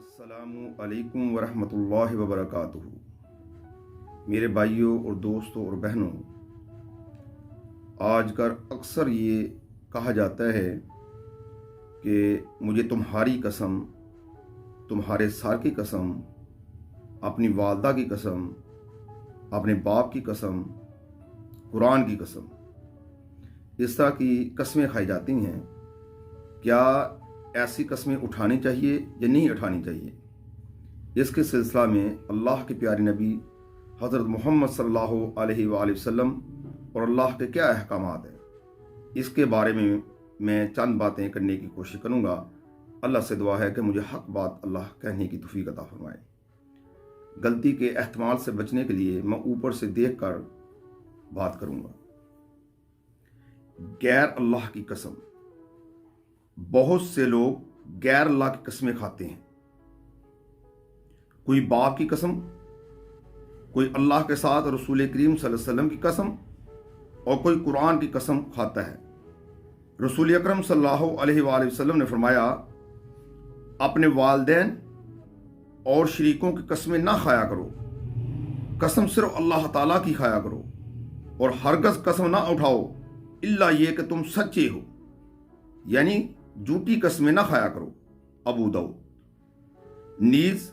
अस्सलामु अलैकुम वरहमतुल्लाहि वबरकातुहू। मेरे भाइयों और दोस्तों और बहनों, आजकल अक्सर ये कहा जाता है कि मुझे तुम्हारी कसम, तुम्हारे सर की कसम, अपनी वालदा की कसम, अपने बाप की कसम, कुरान की कसम, इस तरह की कस्में खाई जाती हैं। क्या ऐसी कस्में उठानी चाहिए या नहीं उठानी चाहिए? इसके सिलसिला में अल्लाह के प्यारे नबी हज़रत मोहम्मद सल्लल्लाहु अलैहि वसल्लम और अल्लाह के क्या अहकामात हैं, इसके बारे में मैं चंद बातें करने की कोशिश करूँगा। अल्लाह से दुआ है कि मुझे हक बात अल्लाह कहने की तौफीक अता फरमाए। गलती के एहतमाल से बचने के लिए मैं ऊपर से देख कर बात करूँगा। गैर अल्लाह की कसम। बहुत से लोग गैर अल्लाह की कस्में खाते हैं। कोई बाप की कसम, कोई अल्लाह के साथ रसूल करीम सल्लल्लाहु अलैहि वसल्लम की कसम, और कोई कुरान की कसम खाता है। रसूल अकरम सल्लल्लाहु अलैहि वसल्लम ने फरमाया, अपने वालिदैन और शरीकों की कस्में ना खाया करो, कसम सिर्फ अल्लाह ताला की खाया करो, और हरगज कसम ना उठाओ इल्ला ये कि तुम सच्चे हो, यानी झूठी कस्में ना खाया करो। अबू दाऊद। नीज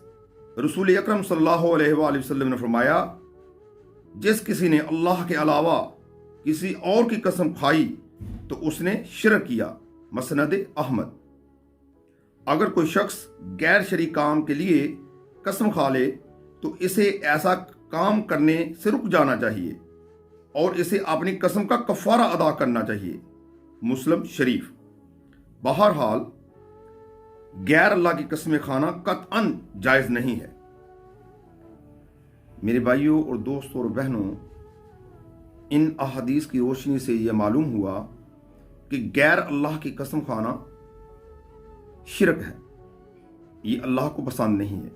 रसूल अकरम सल्लल्लाहु अलैहि वसल्लम ने फरमाया, जिस किसी ने अल्लाह के अलावा किसी और की कसम खाई तो उसने शिरक किया। मसनद अहमद। अगर कोई शख्स गैर शरीक काम के लिए कसम खा ले तो इसे ऐसा काम करने से रुक जाना चाहिए और इसे अपनी कसम का कफारा अदा करना चाहिए। मुस्लिम शरीफ। बहरहाल गैर अल्लाह की कस्में खाना कतअन जायज नहीं है। मेरे भाइयों और दोस्तों और बहनों, इन अहादीस की रोशनी से यह मालूम हुआ कि गैर अल्लाह की कसम खाना शिरक है। ये अल्लाह को पसंद नहीं है,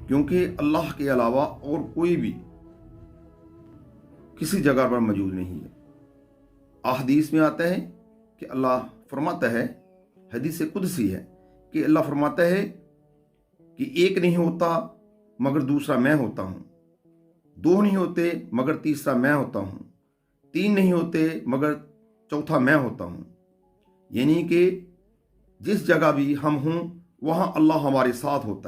क्योंकि अल्लाह के अलावा और कोई भी किसी जगह पर मौजूद नहीं है। अहादीस में आता है कि अल्लाह फरमाता है, हदीस कुदसी है कि अल्लाह फरमाता है कि एक नहीं होता मगर दूसरा मैं होता हूँ, दो नहीं होते मगर तीसरा मैं होता हूँ, तीन नहीं होते मगर चौथा मैं होता हूँ। यानी कि जिस जगह भी हम हों वहाँ अल्लाह हमारे साथ होता